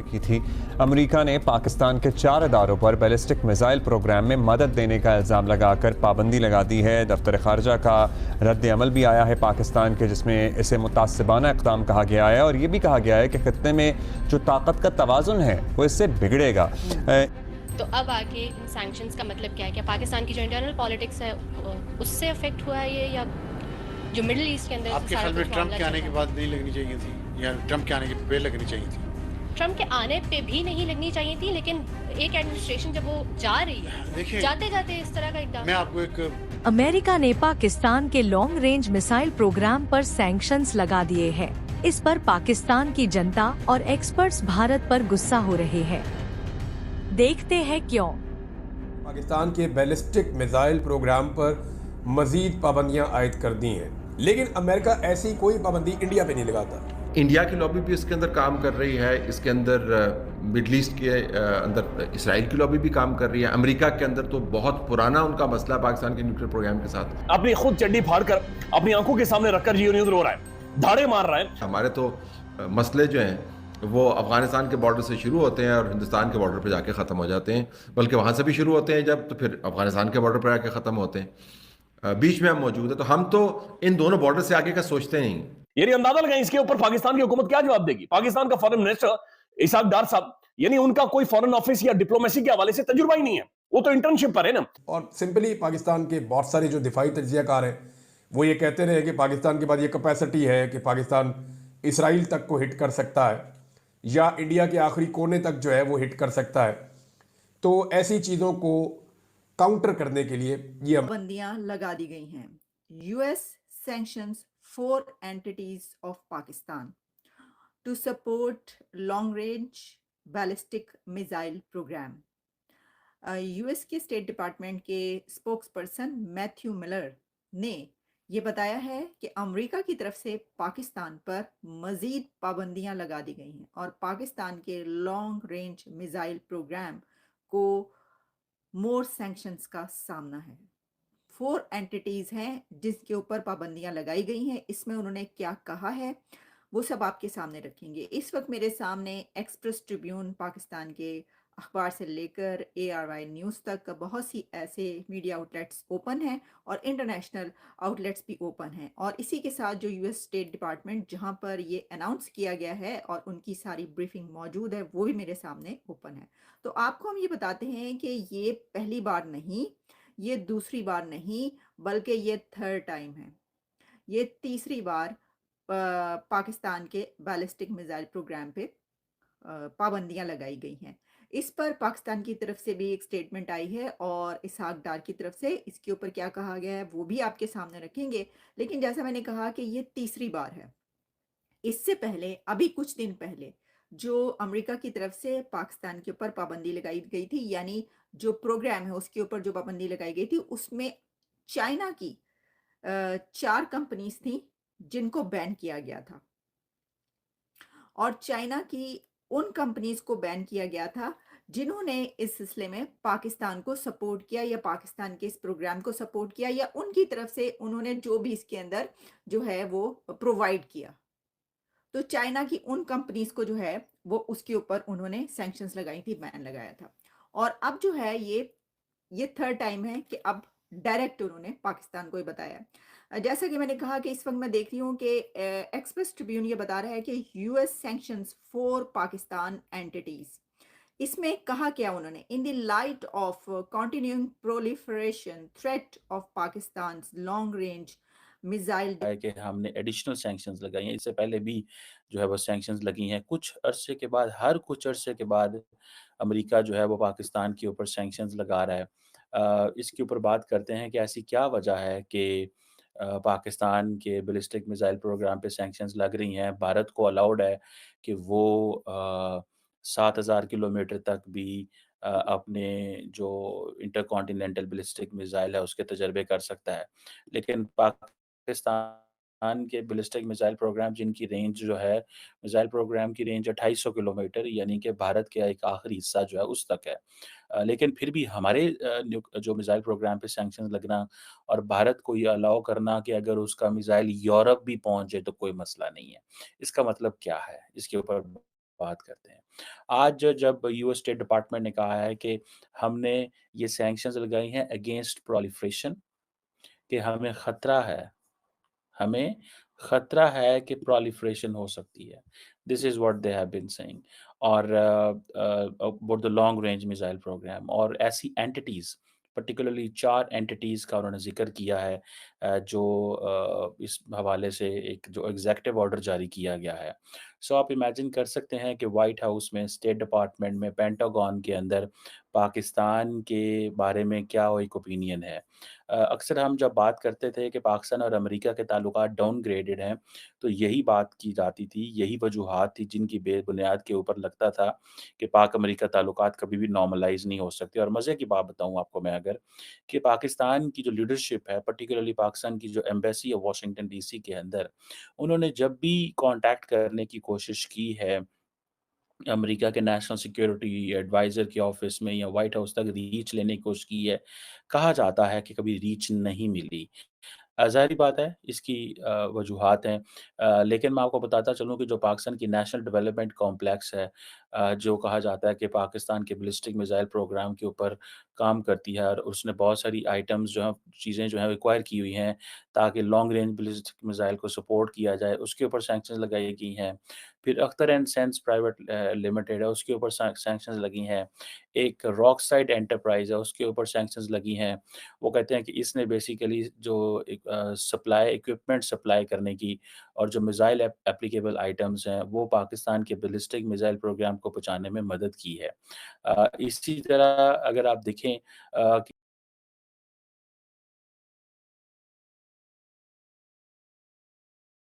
की थी। अमेरिका ने पाकिस्तान के 4 इदारों पर बैलिस्टिक मिसाइल प्रोग्राम में मदद देने का इल्ज़ाम लगाकर पाबंदी लगा दी है। दफ्तर खारजा का रद्द अमल भी आया है पाकिस्तान के, जिसमें इसे मुतासिबाना इक़दाम कहा गया है और ये भी कहा गया है कि खत्ते में जो ताकत का तवाज़ुन है वो इससे बिगड़ेगा। तो अब आगे इन सैंक्शंस का मतलब क्या है? क्या पाकिस्तान की जो इंटरनल पॉलिटिक्स है उससे अफेक्ट हुआ है ये, या जो मिडिल ईस्ट के अंदर आपके ख्याल में ट्रंप के आने के बाद नहीं लगनी चाहिए थी या ट्रंप के आने के पहले लगनी चाहिए थी? ट्रंप के आने पे भी नहीं लगनी चाहिए थी, लेकिन एक एडमिनिस्ट्रेशन जब वो जा रही है, देखिए जाते जाते इस तरह का इकदाम। मैं आपको एक अमेरिका ने पाकिस्तान के लॉन्ग रेंज मिसाइल प्रोग्राम पर सैंक्शंस लगा दिए हैं। इस पर पाकिस्तान की जनता और एक्सपर्ट्स भारत पर गुस्सा हो रहे हैं। देखते हैं क्यों। पाकिस्तान के बैलिस्टिक मिसाइल प्रोग्राम पर मजीद पाबंदियां आयद कर दी हैं, लेकिन अमेरिका ऐसी कोई पाबंदी इंडिया पे नहीं लगाता। इंडिया की लॉबी भी इसके अंदर काम कर रही है, इसके अंदर मिडल ईस्ट के अंदर इसराइल की लॉबी भी काम कर रही है। अमेरिका के अंदर तो बहुत पुराना उनका मसला है पाकिस्तान के न्यूक्लियर प्रोग्राम के साथ। अपनी खुद चड्डी फाड़कर अपनी आंखों के सामने रखकर ये न्यूज़ रो रहा है, धाड़े मार रहा है। हमारे तो मसले जो हैं वो अफगानिस्तान के बॉर्डर से शुरू होते हैं और हिंदुस्तान के बॉर्डर पर जाके ख़त्म हो जाते हैं, बल्कि वहाँ से भी शुरू होते हैं जब, तो फिर अफगानिस्तान के बॉर्डर पर जाके ख़त्म होते हैं। बीच में हम मौजूद है, तो हम तो इन दोनों बॉर्डर से आगे का सोचते नहीं। यानी अंदाजा लगाएं इसके ऊपर पाकिस्तान की हुकूमत क्या जवाब देगी। पाकिस्तान का फॉरेन मिनिस्टर इसहाक डार साहब, यानी उनका कोई फॉरेन ऑफिस या डिप्लोमेसी के हवाले से तजुर्बा ही नहीं है, वो तो इंटर्नशिप पर है ना। और सिंपली पाकिस्तान के बहुत सारे जो दिफाई तज्जियाकार हैं वो ये कहते रहे कि पाकिस्तान के बाद ये कैपेसिटी है कि पाकिस्तान इसराइल तक को हिट कर सकता है या इंडिया के आखिरी कोने तक जो है वो हिट कर सकता है। तो ऐसी चीज़ों को काउंटर करने के लिए ये पाबंदियां लगा दी गई हैं। US sanctions 4 entities of Pakistan to support long range ballistic missile program। US के स्टेट डिपार्टमेंट के स्पोक्सपर्सन मैथ्यू मिलर ने ये बताया है कि अमेरिका की तरफ से पाकिस्तान पर मजीद पाबंदियां लगा दी गई हैं और पाकिस्तान के लॉन्ग रेंज मिसाइल प्रोग्राम को मोर सैंक्शंस का सामना है। 4 एंटिटीज हैं जिसके ऊपर पाबंदियां लगाई गई हैं। इसमें उन्होंने क्या कहा है वो सब आपके सामने रखेंगे। इस वक्त मेरे सामने एक्सप्रेस ट्रिब्यून पाकिस्तान के अखबार से लेकर ARY न्यूज़ तक बहुत सी ऐसे मीडिया आउटलेट्स ओपन हैं और इंटरनेशनल आउटलेट्स भी ओपन हैं, और इसी के साथ जो यूएस स्टेट डिपार्टमेंट जहां पर ये अनाउंस किया गया है और उनकी सारी ब्रीफिंग मौजूद है वो भी मेरे सामने ओपन है। तो आपको हम ये बताते हैं कि ये पहली बार नहीं, ये दूसरी बार नहीं, बल्कि ये थर्ड टाइम है। ये तीसरी बार पाकिस्तान के बैलिस्टिक मिसाइल प्रोग्राम पे पाबंदियां लगाई गई हैं। इस पर पाकिस्तान की तरफ से भी एक स्टेटमेंट आई है और इसहाक डार की तरफ से इसके ऊपर क्या कहा गया है वो भी आपके सामने रखेंगे। लेकिन जैसा मैंने कहा कि ये तीसरी बार है। इससे पहले अभी कुछ दिन पहले जो अमेरिका की तरफ से पाकिस्तान के ऊपर पाबंदी लगाई गई थी, यानी जो प्रोग्राम है उसके ऊपर जो पाबंदी लगाई गई थी उसमें चाइना की 4 कंपनीज थी जिनको बैन किया गया था, और चाइना की उन कंपनीज को बैन किया गया था जिन्होंने इस सिलसिले में पाकिस्तान को सपोर्ट किया या पाकिस्तान के इस प्रोग्राम को सपोर्ट किया या उनकी तरफ से उन्होंने जो भी इसके अंदर जो है वो प्रोवाइड किया। तो चाइना की उन कंपनीज को जो है वो उसके ऊपर उन्होंने सैंक्शंस लगाई थी, बैन लगाया था। और अब जो है ये थर्ड टाइम है कि अब डायरेक्ट उन्होंने पाकिस्तान को ही बताया। जैसा कि मैंने कहा कि इस वक्त मैं देख रही हूँ कि एक्सप्रेस ट्रिब्यून ये बता रहा है कि US sanctions for Pakistan entities. इसमें कहा क्या उन्होंने, in the light of continuing proliferation threat of Pakistan long range missile है कि हमने एडिशनल सैंक्शंस लगाई हैं। इससे पहले भी जो है वो सैंक्शंस लगी हैं। कुछ अरसे के बाद, हर कुछ अरसे के बाद अमेरिका जो है वो पाकिस्तान के ऊपर सैंक्शंस लगा रहा है। इसके ऊपर बात करते हैं कि ऐसी क्या वजह है कि पाकिस्तान के बैलिस्टिक मिसाइल प्रोग्राम पे सैंक्शंस लग रही हैं। भारत को अलाउड है कि वो 7000 किलोमीटर तक भी अपने जो इंटरकॉन्टिनेंटल बैलिस्टिक मिसाइल है उसके तजर्बे कर सकता है। लेकिन पाकिस्तान के बैलिस्टिक मिसाइल प्रोग्राम जिनकी रेंज जो है, मिसाइल प्रोग्राम की रेंज 2800 किलोमीटर, यानी कि भारत के एक आखिरी हिस्सा जो है उस तक है। लेकिन फिर भी हमारे जो मिसाइल प्रोग्राम पे सैंक्शंस लगना और भारत को ये अलाउ करना कि अगर उसका मिसाइल यूरोप भी पहुंच जाए तो कोई मसला नहीं है। इसका मतलब क्या है? इसके ऊपर बात करते हैं। आज जब यूएस स्टेट डिपार्टमेंट ने कहा है कि हमने ये सैंक्शंस लगाई हैं अगेंस्ट प्रोलिफरेशन, कि हमें खतरा है कि प्रोलिफरेशन हो सकती है। This is what they have been saying. और about the long range missile programme, और ऐसी एंटिटीज़, पर्टिकुलरली 4 एंटिटीज़ का उन्होंने ज़िक्र किया है जो इस हवाले से एक जो एग्ज़ेक्युटिव ऑर्डर जारी किया गया है। सो आप इमेजिन कर सकते हैं कि व्हाइट हाउस में, स्टेट डिपार्टमेंट में, पेंटागन के अंदर पाकिस्तान के बारे में क्या वो एक ओपिनियन है। अक्सर हम जब बात करते थे कि पाकिस्तान और अमेरिका के ताल्लुकात डाउनग्रेडेड हैं, तो यही बात की जाती थी, यही वजूहात थी जिनकी बेबुनियाद के ऊपर लगता था कि पाक-अमेरिका ताल्लुकात कभी भी नॉर्मलाइज़ नहीं हो सकते। और मज़े की बात बताऊँ आपको मैं अगर, कि पाकिस्तान की जो लीडरशिप है, पर्टिकुलरली पाकिस्तान की जो एम्बेसी है वाशिंगटन डीसी के अंदर, उन्होंने जब भी कॉन्टैक्ट करने की कोशिश की है अमेरिका के नेशनल सिक्योरिटी एडवाइज़र के ऑफ़िस में या व्हाइट हाउस तक रीच लेने की कोशिश की है, कहा जाता है कि कभी रीच नहीं मिली। ज़ाहिर-सी बात है इसकी वजूहात हैं। लेकिन मैं आपको बताता चलूँ कि जो पाकिस्तान की नेशनल डेवलपमेंट कॉम्प्लेक्स है, जो कहा जाता है कि पाकिस्तान के बैलिस्टिक मिसाइल प्रोग्राम के ऊपर काम करती है, और उसने बहुत सारी आइटम्स जो हैं, चीज़ें जो हैं एक्वायर की हुई हैं ताकि लॉन्ग रेंज बैलिस्टिक मिसाइल को सपोर्ट किया जाए, उसके ऊपर सैंक्शंस लगाई गई हैं। फिर Akhtar and sense private limited है, उसके ऊपर सैंक्शंस लगी हैं। एक रॉकसाइड एंटरप्राइज़ है, उसके ऊपर सैंक्शंस लगी हैं। वो कहते हैं कि इसने बेसिकली जो एक सप्लाई इक्विपमेंट सप्लाई करने की, और जो मिसाइल एप्लीकेबल आइटम्स हैं, वो पाकिस्तान के बैलिस्टिक मिसाइल प्रोग्राम को पहुँचाने में मदद की है। इसी तरह अगर आप देखें कि